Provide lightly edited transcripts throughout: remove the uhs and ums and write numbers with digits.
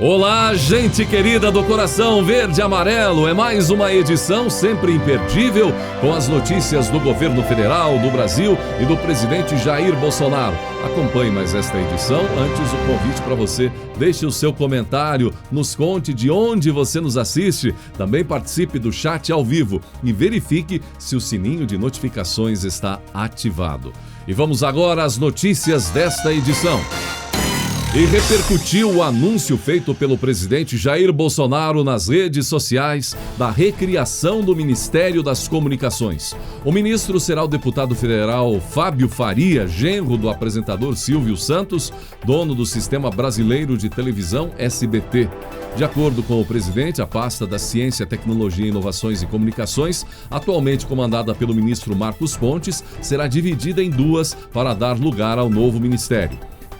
Olá, gente querida do coração verde e amarelo, é mais uma edição sempre imperdível com as notícias do governo federal, do Brasil e do presidente Jair Bolsonaro. Acompanhe mais esta edição. Antes, o convite para você, deixe o seu comentário, nos conte de onde você nos assiste, também participe do chat ao vivo e verifique se o sininho de notificações está ativado. E vamos agora às notícias desta edição. E repercutiu o anúncio feito pelo presidente Jair Bolsonaro nas redes sociais da recriação do Ministério das Comunicações. O ministro será o deputado federal Fábio Faria, genro do apresentador Silvio Santos, dono do Sistema Brasileiro de Televisão SBT. De acordo com o presidente, a pasta da Ciência, Tecnologia, Inovações e Comunicações, atualmente comandada pelo ministro Marcos Pontes, será dividida em duas para dar lugar ao novo ministério.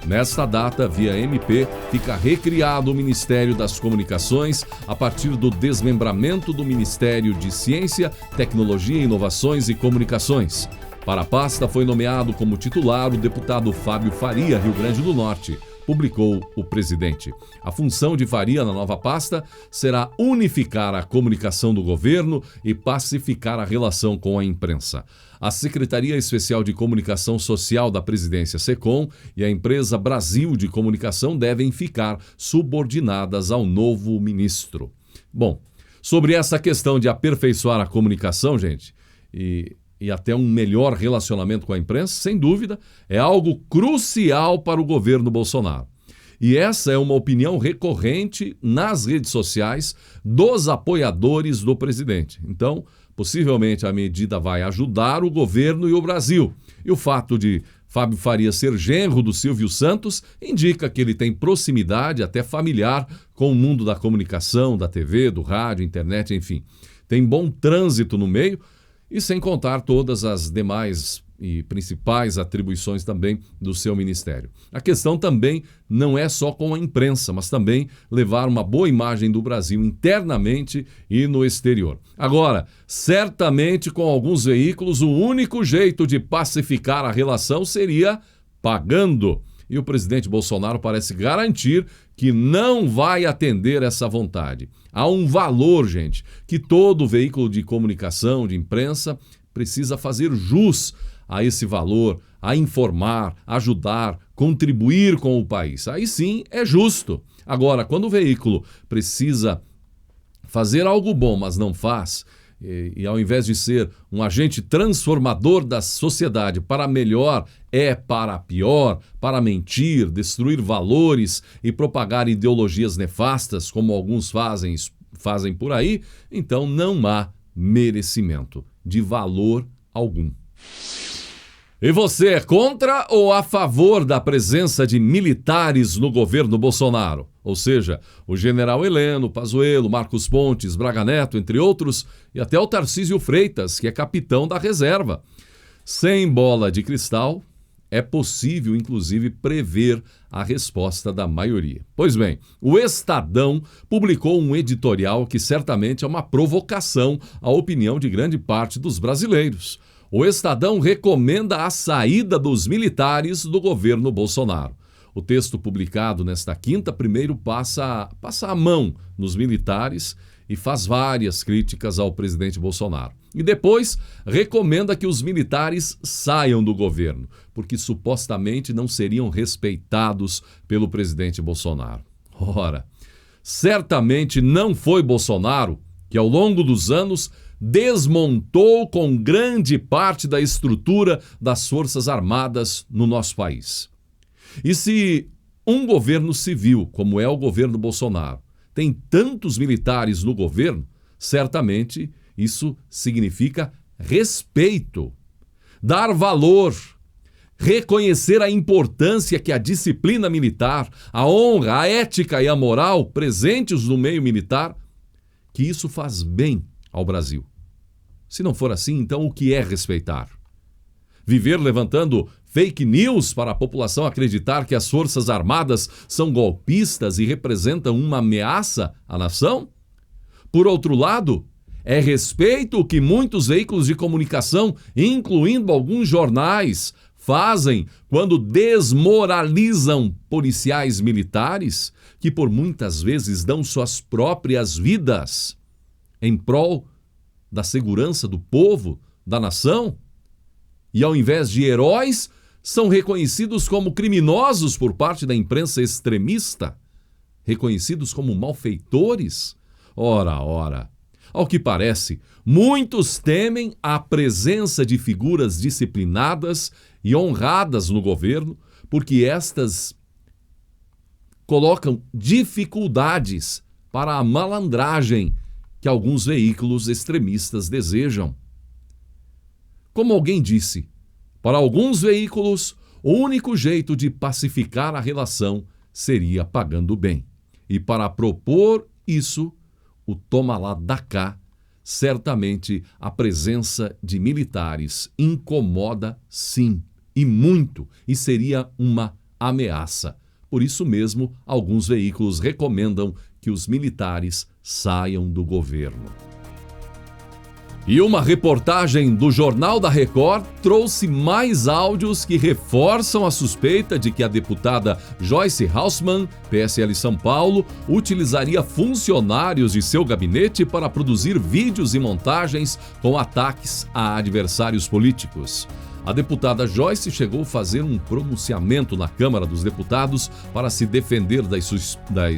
Nesta data, via MP, fica recriado o Ministério das Comunicações a partir do desmembramento do Ministério de Ciência, Tecnologia, Inovações e Comunicações. Para a pasta foi nomeado como titular o deputado Fábio Faria, Rio Grande do Norte, publicou o presidente. A função de Faria na nova pasta será unificar a comunicação do governo e pacificar a relação com a imprensa. A Secretaria Especial de Comunicação Social da Presidência, SECOM, e a empresa Brasil de Comunicação devem ficar subordinadas ao novo ministro. Bom, sobre essa questão de aperfeiçoar a comunicação, gente, e até um melhor relacionamento com a imprensa, sem dúvida, é algo crucial para o governo Bolsonaro. E essa é uma opinião recorrente nas redes sociais dos apoiadores do presidente. Então, possivelmente a medida vai ajudar o governo e o Brasil. E o fato de Fábio Faria ser genro do Silvio Santos indica que ele tem proximidade até familiar com o mundo da comunicação, da TV, do rádio, internet, enfim. Tem bom trânsito no meio e sem contar todas as demais e principais atribuições também do seu ministério. A questão também não é só com a imprensa, mas também levar uma boa imagem do Brasil internamente e no exterior. Agora, certamente com alguns veículos, o único jeito de pacificar a relação seria pagando. E o presidente Bolsonaro parece garantir que não vai atender essa vontade. Há um valor, gente, que todo veículo de comunicação, de imprensa, precisa fazer jus a esse valor, a informar, ajudar, contribuir com o país. Aí sim é justo. Agora, quando o veículo precisa fazer algo bom, mas não faz, e ao invés de ser um agente transformador da sociedade para melhor, é para pior, para mentir, destruir valores e propagar ideologias nefastas, como alguns fazem por aí, então não há merecimento de valor algum. E você é contra ou a favor da presença de militares no governo Bolsonaro? Ou seja, o general Heleno, Pazuello, Marcos Pontes, Braga Neto, entre outros, e até o Tarcísio Freitas, que é capitão da reserva. Sem bola de cristal, é possível, inclusive, prever a resposta da maioria. Pois bem, o Estadão publicou um editorial que certamente é uma provocação à opinião de grande parte dos brasileiros. O Estadão recomenda a saída dos militares do governo Bolsonaro. O texto publicado nesta quinta, primeiro passa a mão nos militares e faz várias críticas ao presidente Bolsonaro. E depois recomenda que os militares saiam do governo, porque supostamente não seriam respeitados pelo presidente Bolsonaro. Ora, certamente não foi Bolsonaro que ao longo dos anos desmontou com grande parte da estrutura das Forças Armadas no nosso país. E se um governo civil, como é o governo Bolsonaro, tem tantos militares no governo, certamente isso significa respeito, dar valor, reconhecer a importância que a disciplina militar, a honra, a ética e a moral presentes no meio militar, que isso faz bem ao Brasil. Se não for assim, então o que é respeitar? Viver levantando fake news para a população acreditar que as Forças Armadas são golpistas e representam uma ameaça à nação? Por outro lado, é respeito o que muitos veículos de comunicação, incluindo alguns jornais, fazem quando desmoralizam policiais militares que por muitas vezes dão suas próprias vidas em prol da segurança do povo, da nação, e ao invés de heróis, são reconhecidos como criminosos por parte da imprensa extremista, reconhecidos como malfeitores? Ora, ao que parece, muitos temem a presença de figuras disciplinadas e honradas no governo, porque estas colocam dificuldades para a malandragem que alguns veículos extremistas desejam. Como alguém disse, para alguns veículos, o único jeito de pacificar a relação seria pagando bem. E para propor isso, o toma lá da cá, certamente a presença de militares incomoda sim, e muito, e seria uma ameaça. Por isso mesmo, alguns veículos recomendam que os militares saiam do governo. E uma reportagem do Jornal da Record trouxe mais áudios que reforçam a suspeita de que a deputada Joyce Hausmann, PSL São Paulo, utilizaria funcionários de seu gabinete para produzir vídeos e montagens com ataques a adversários políticos. A deputada Joyce chegou a fazer um pronunciamento na Câmara dos Deputados para se defender das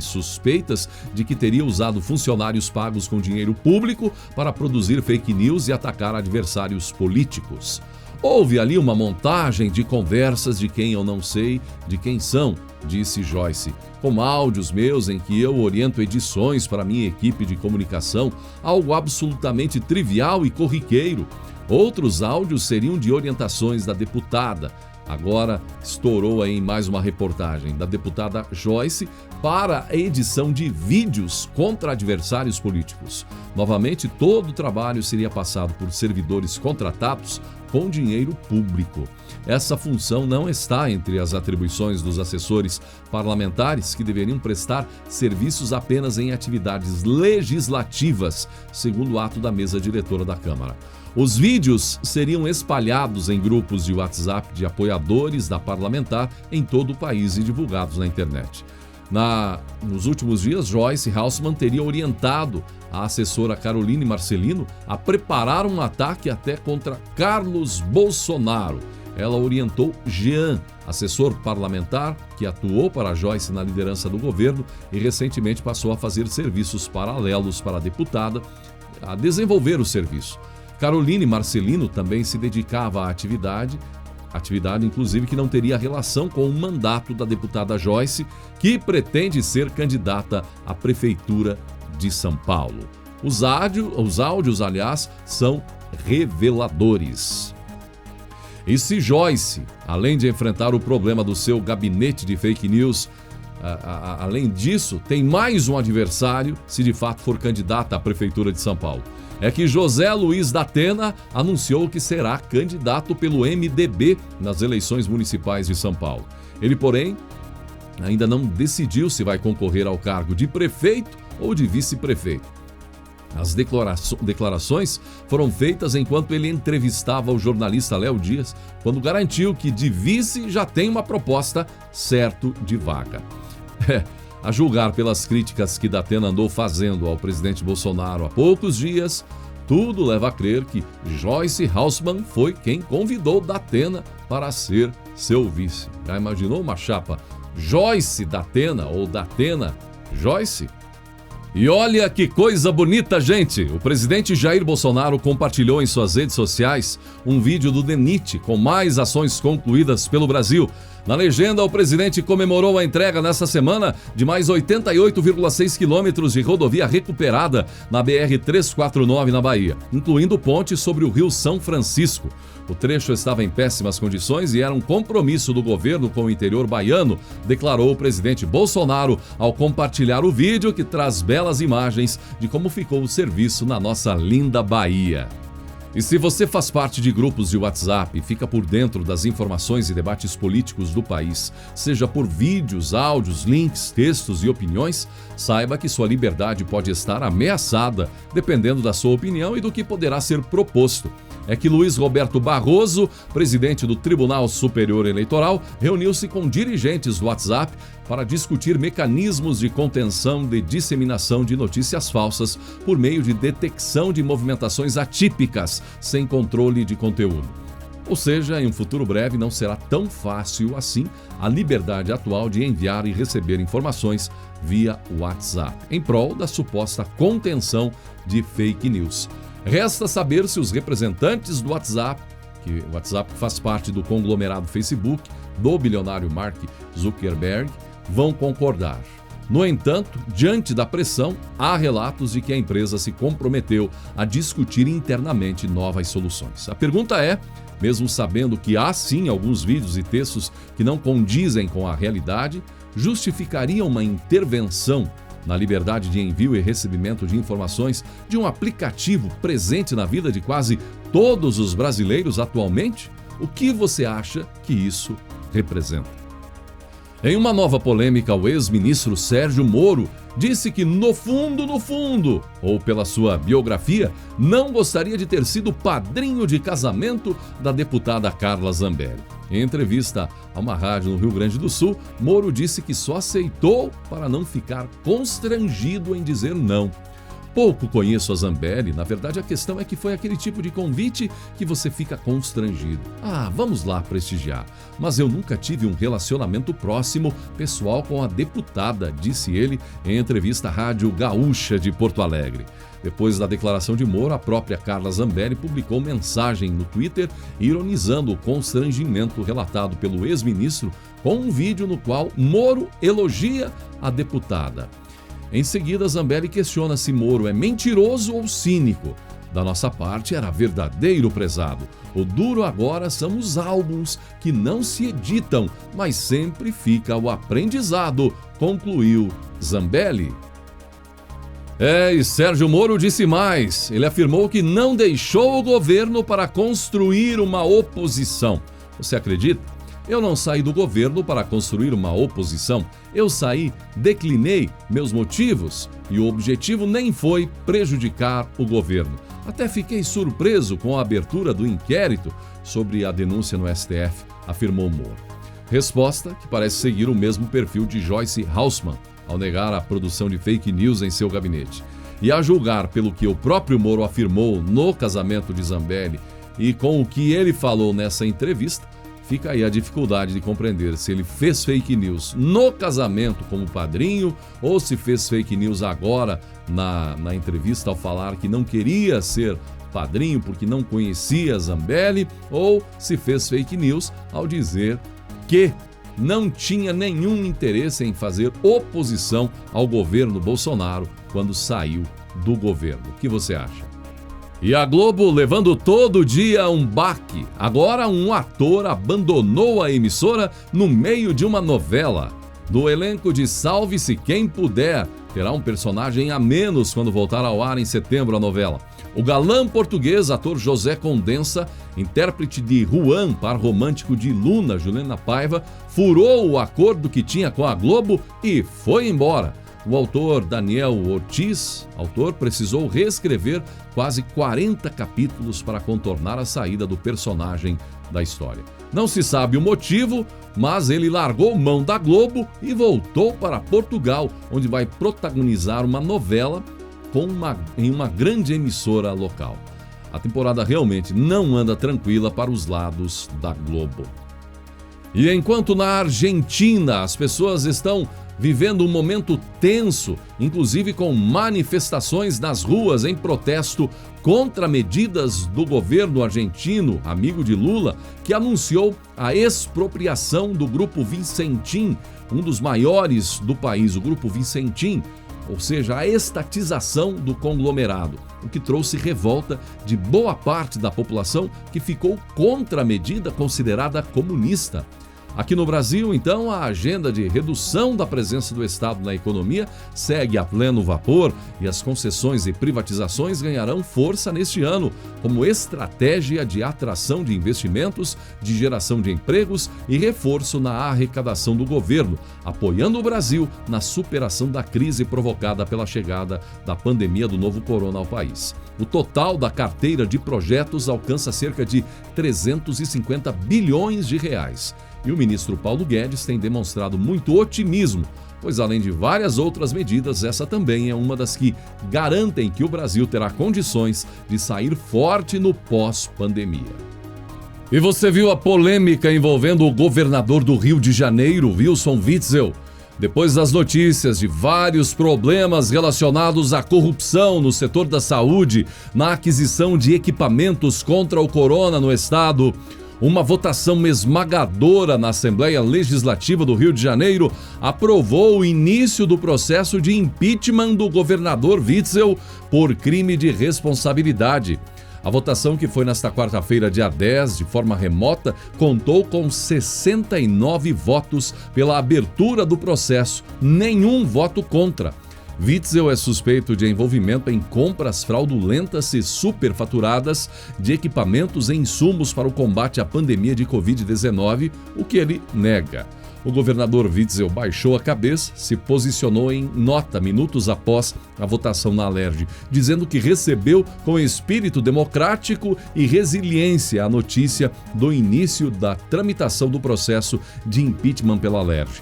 suspeitas de que teria usado funcionários pagos com dinheiro público para produzir fake news e atacar adversários políticos. Houve ali uma montagem de conversas de quem eu não sei de quem são, disse Joyce, com áudios meus em que eu oriento edições para minha equipe de comunicação, algo absolutamente trivial e corriqueiro. Outros áudios seriam de orientações da deputada. Agora estourou aí mais uma reportagem da deputada Joyce para a edição de vídeos contra adversários políticos. Novamente, todo o trabalho seria passado por servidores contratados com dinheiro público. Essa função não está entre as atribuições dos assessores parlamentares, que deveriam prestar serviços apenas em atividades legislativas, segundo o ato da mesa diretora da Câmara. Os vídeos seriam espalhados em grupos de WhatsApp de apoiadores da parlamentar em todo o país e divulgados na internet. Nos últimos dias, Joyce Hausmann teria orientado a assessora Caroline Marcelino a preparar um ataque até contra Carlos Bolsonaro. Ela orientou Jean, assessor parlamentar que atuou para Joyce na liderança do governo e recentemente passou a fazer serviços paralelos para a deputada, a desenvolver o serviço. Caroline Marcelino também se dedicava à atividade inclusive que não teria relação com o mandato da deputada Joyce, que pretende ser candidata à Prefeitura de São Paulo. Os áudios, aliás, são reveladores. E se Joyce, além de enfrentar o problema do seu gabinete de fake news, além disso, tem mais um adversário se de fato for candidata à Prefeitura de São Paulo. É que José Luiz da Atena anunciou que será candidato pelo MDB nas eleições municipais de São Paulo. Ele, porém, ainda não decidiu se vai concorrer ao cargo de prefeito ou de vice-prefeito. As declarações foram feitas enquanto ele entrevistava o jornalista Léo Dias, quando garantiu que de vice já tem uma proposta certo de vaga. A julgar pelas críticas que Datena andou fazendo ao presidente Bolsonaro há poucos dias, tudo leva a crer que Joyce Hausmann foi quem convidou Datena para ser seu vice. Já imaginou uma chapa Joyce Datena ou Datena Joyce? E olha que coisa bonita, gente! O presidente Jair Bolsonaro compartilhou em suas redes sociais um vídeo do DENIT com mais ações concluídas pelo Brasil. Na legenda, o presidente comemorou a entrega nesta semana de mais 88,6 quilômetros de rodovia recuperada na BR-349 na Bahia, incluindo ponte sobre o Rio São Francisco. O trecho estava em péssimas condições e era um compromisso do governo com o interior baiano, declarou o presidente Bolsonaro ao compartilhar o vídeo que traz belas imagens de como ficou o serviço na nossa linda Bahia. E se você faz parte de grupos de WhatsApp e fica por dentro das informações e debates políticos do país, seja por vídeos, áudios, links, textos e opiniões, saiba que sua liberdade pode estar ameaçada, dependendo da sua opinião e do que poderá ser proposto. É que Luiz Roberto Barroso, presidente do Tribunal Superior Eleitoral, reuniu-se com dirigentes do WhatsApp para discutir mecanismos de contenção de disseminação de notícias falsas por meio de detecção de movimentações atípicas, sem controle de conteúdo. Ou seja, em um futuro breve não será tão fácil assim a liberdade atual de enviar e receber informações via WhatsApp, em prol da suposta contenção de fake news. Resta saber se os representantes do WhatsApp, que o WhatsApp faz parte do conglomerado Facebook, do bilionário Mark Zuckerberg, vão concordar. No entanto, diante da pressão, há relatos de que a empresa se comprometeu a discutir internamente novas soluções. A pergunta é, mesmo sabendo que há sim alguns vídeos e textos que não condizem com a realidade, justificaria uma intervenção na liberdade de envio e recebimento de informações de um aplicativo presente na vida de quase todos os brasileiros atualmente? O que você acha que isso representa? Em uma nova polêmica, o ex-ministro Sérgio Moro disse que no fundo, ou pela sua biografia, não gostaria de ter sido padrinho de casamento da deputada Carla Zambelli. Em entrevista a uma rádio no Rio Grande do Sul, Moro disse que só aceitou para não ficar constrangido em dizer não. Pouco conheço a Zambelli, na verdade a questão é que foi aquele tipo de convite que você fica constrangido. Vamos lá prestigiar. Mas eu nunca tive um relacionamento próximo, pessoal, com a deputada, disse ele em entrevista à Rádio Gaúcha de Porto Alegre. Depois da declaração de Moro, a própria Carla Zambelli publicou mensagem no Twitter ironizando o constrangimento relatado pelo ex-ministro com um vídeo no qual Moro elogia a deputada. Em seguida, Zambelli questiona se Moro é mentiroso ou cínico. Da nossa parte, era verdadeiro, prezado. O duro agora são os álbuns que não se editam, mas sempre fica o aprendizado, concluiu Zambelli. E Sérgio Moro disse mais. Ele afirmou que não deixou o governo para construir uma oposição. Você acredita? Eu não saí do governo para construir uma oposição. Eu saí, declinei meus motivos e o objetivo nem foi prejudicar o governo. Até fiquei surpreso com a abertura do inquérito sobre a denúncia no STF, afirmou Moro. Resposta que parece seguir o mesmo perfil de Joyce Haussmann ao negar a produção de fake news em seu gabinete. E a julgar pelo que o próprio Moro afirmou no casamento de Zambelli e com o que ele falou nessa entrevista, fica aí a dificuldade de compreender se ele fez fake news no casamento como padrinho ou se fez fake news agora na entrevista ao falar que não queria ser padrinho porque não conhecia Zambelli ou se fez fake news ao dizer que não tinha nenhum interesse em fazer oposição ao governo Bolsonaro quando saiu do governo. O que você acha? E a Globo levando todo dia um baque. Agora um ator abandonou a emissora no meio de uma novela. Do elenco de Salve-se Quem Puder, terá um personagem a menos quando voltar ao ar em setembro a novela. O galã português, ator José Condensa, intérprete de Juan, par romântico de Luna, Juliana Paiva, furou o acordo que tinha com a Globo e foi embora. O autor Daniel Ortiz, precisou reescrever quase 40 capítulos para contornar a saída do personagem da história. Não se sabe o motivo, mas ele largou mão da Globo e voltou para Portugal, onde vai protagonizar uma novela em uma grande emissora local. A temporada realmente não anda tranquila para os lados da Globo. E enquanto na Argentina as pessoas estão vivendo um momento tenso, inclusive com manifestações nas ruas em protesto contra medidas do governo argentino, amigo de Lula, que anunciou a expropriação do Grupo Vicentim, um dos maiores do país, o Grupo Vicentim, ou seja, a estatização do conglomerado, o que trouxe revolta de boa parte da população que ficou contra a medida considerada comunista. Aqui no Brasil, então, a agenda de redução da presença do Estado na economia segue a pleno vapor e as concessões e privatizações ganharão força neste ano, como estratégia de atração de investimentos, de geração de empregos e reforço na arrecadação do governo, apoiando o Brasil na superação da crise provocada pela chegada da pandemia do novo corona ao país. O total da carteira de projetos alcança cerca de 350 bilhões de reais. E o ministro Paulo Guedes tem demonstrado muito otimismo, pois além de várias outras medidas, essa também é uma das que garantem que o Brasil terá condições de sair forte no pós-pandemia. E você viu a polêmica envolvendo o governador do Rio de Janeiro, Wilson Witzel? Depois das notícias de vários problemas relacionados à corrupção no setor da saúde, na aquisição de equipamentos contra o corona no estado, uma votação esmagadora na Assembleia Legislativa do Rio de Janeiro aprovou o início do processo de impeachment do governador Witzel por crime de responsabilidade. A votação, que foi nesta quarta-feira, dia 10, de forma remota, contou com 69 votos pela abertura do processo, nenhum voto contra. Witzel é suspeito de envolvimento em compras fraudulentas e superfaturadas de equipamentos e insumos para o combate à pandemia de Covid-19, o que ele nega. O governador Witzel baixou a cabeça, se posicionou em nota minutos após a votação na Alerj, dizendo que recebeu com espírito democrático e resiliência a notícia do início da tramitação do processo de impeachment pela Alerj.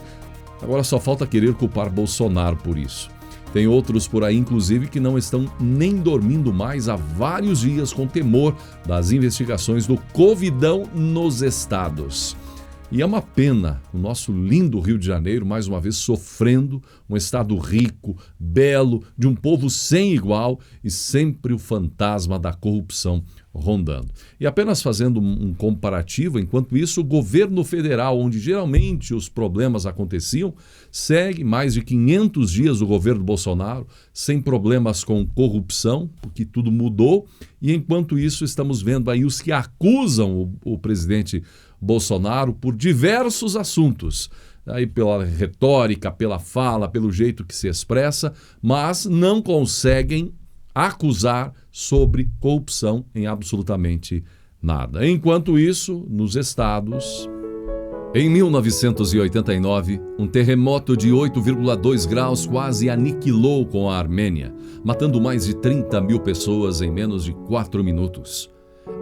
Agora só falta querer culpar Bolsonaro por isso. Tem outros por aí, inclusive, que não estão nem dormindo mais há vários dias com temor das investigações do Covidão nos estados. E é uma pena o nosso lindo Rio de Janeiro, mais uma vez, sofrendo, um estado rico, belo, de um povo sem igual e sempre o fantasma da corrupção rondando. E apenas fazendo um comparativo, enquanto isso, o governo federal, onde geralmente os problemas aconteciam, segue mais de 500 dias do governo Bolsonaro, sem problemas com corrupção, porque tudo mudou, e enquanto isso estamos vendo aí os que acusam o presidente Bolsonaro por diversos assuntos, aí pela retórica, pela fala, pelo jeito que se expressa, mas não conseguem acusar sobre corrupção em absolutamente nada. Enquanto isso, nos estados, em 1989, um terremoto de 8,2 graus quase aniquilou com a Armênia, matando mais de 30 mil pessoas em menos de 4 minutos.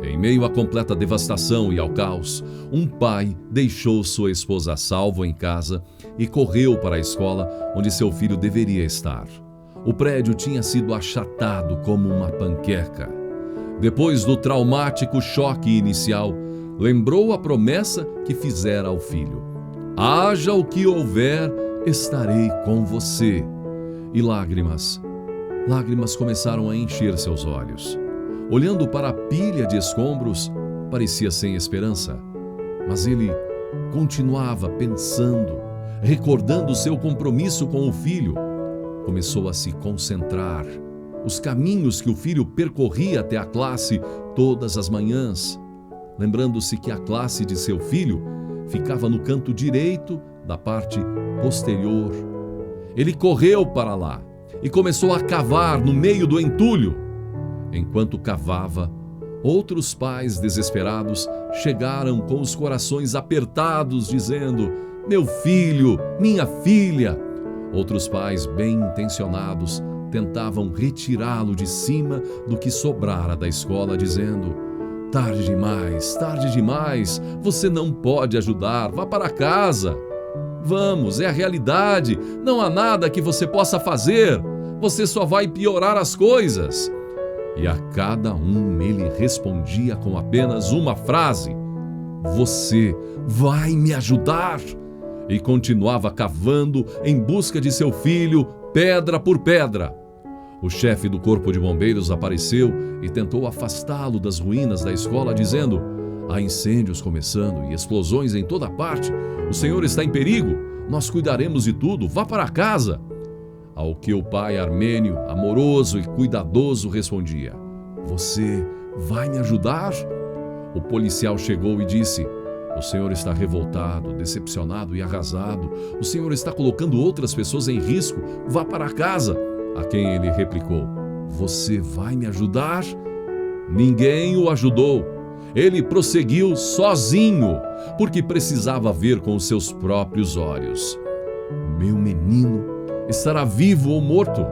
Em meio à completa devastação e ao caos, um pai deixou sua esposa a salvo em casa e correu para a escola onde seu filho deveria estar. O prédio tinha sido achatado como uma panqueca. Depois do traumático choque inicial, lembrou a promessa que fizera ao filho: haja o que houver, estarei com você. E lágrimas começaram a encher seus olhos. Olhando para a pilha de escombros, parecia sem esperança. Mas ele continuava pensando, recordando seu compromisso com o filho. Começou a se concentrar. Os caminhos que o filho percorria até a classe todas as manhãs. Lembrando-se que a classe de seu filho ficava no canto direito da parte posterior. Ele correu para lá e começou a cavar no meio do entulho. Enquanto cavava, outros pais desesperados chegaram com os corações apertados, dizendo: meu filho, minha filha. Outros pais bem intencionados tentavam retirá-lo de cima do que sobrara da escola, dizendo: tarde demais, você não pode ajudar, vá para casa. Vamos, é a realidade, não há nada que você possa fazer, você só vai piorar as coisas. E a cada um ele respondia com apenas uma frase: você vai me ajudar? E continuava cavando em busca de seu filho, pedra por pedra. O chefe do Corpo de Bombeiros apareceu e tentou afastá-lo das ruínas da escola, dizendo: há incêndios começando e explosões em toda parte. O senhor está em perigo, nós cuidaremos de tudo, vá para casa. Ao que o pai armênio, amoroso e cuidadoso, respondia: você vai me ajudar? O policial chegou e disse: O Senhor está revoltado, decepcionado e arrasado. O Senhor está colocando outras pessoas em risco. Vá para casa. A quem ele replicou: Você vai me ajudar? Ninguém o ajudou. Ele prosseguiu sozinho, porque precisava ver com os seus próprios olhos. Meu menino estará vivo ou morto?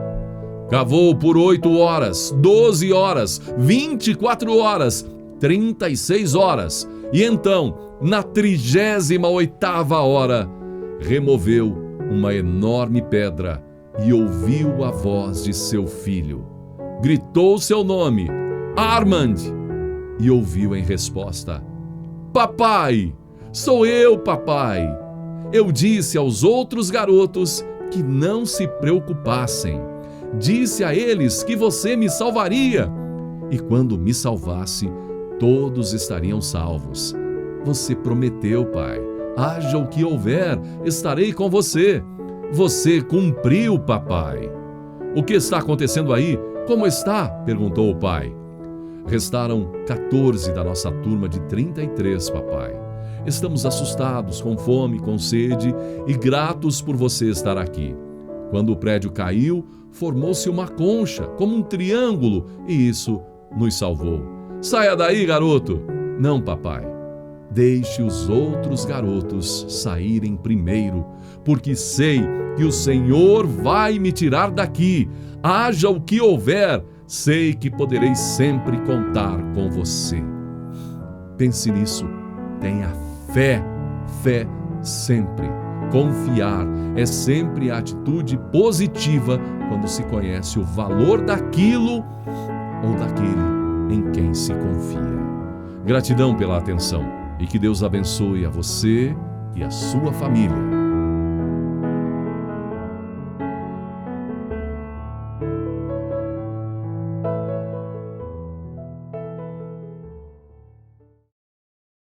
Cavou por 8 horas, 12 horas, 24 horas, 36 horas. E então, na 38ª hora, removeu uma enorme pedra e ouviu a voz de seu filho. Gritou seu nome, Armand, e ouviu em resposta: Papai, sou eu, papai. Eu disse aos outros garotos que não se preocupassem. Disse a eles que você me salvaria. E quando me salvasse, todos estariam salvos. Você prometeu, pai. Haja o que houver, estarei com você. Você cumpriu, papai. O que está acontecendo aí? Como está? Perguntou o pai. Restaram 14 da nossa turma de 33, papai. Estamos assustados, com fome, com sede e gratos por você estar aqui. Quando o prédio caiu, formou-se uma concha, como um triângulo, e isso nos salvou. Saia daí, garoto! Não, papai. Deixe os outros garotos saírem primeiro, porque sei que o Senhor vai me tirar daqui. Haja o que houver, sei que poderei sempre contar com você. Pense nisso. Tenha fé. Fé sempre. Confiar é sempre a atitude positiva quando se conhece o valor daquilo ou daquele em quem se confia. Gratidão pela atenção e que Deus abençoe a você e a sua família.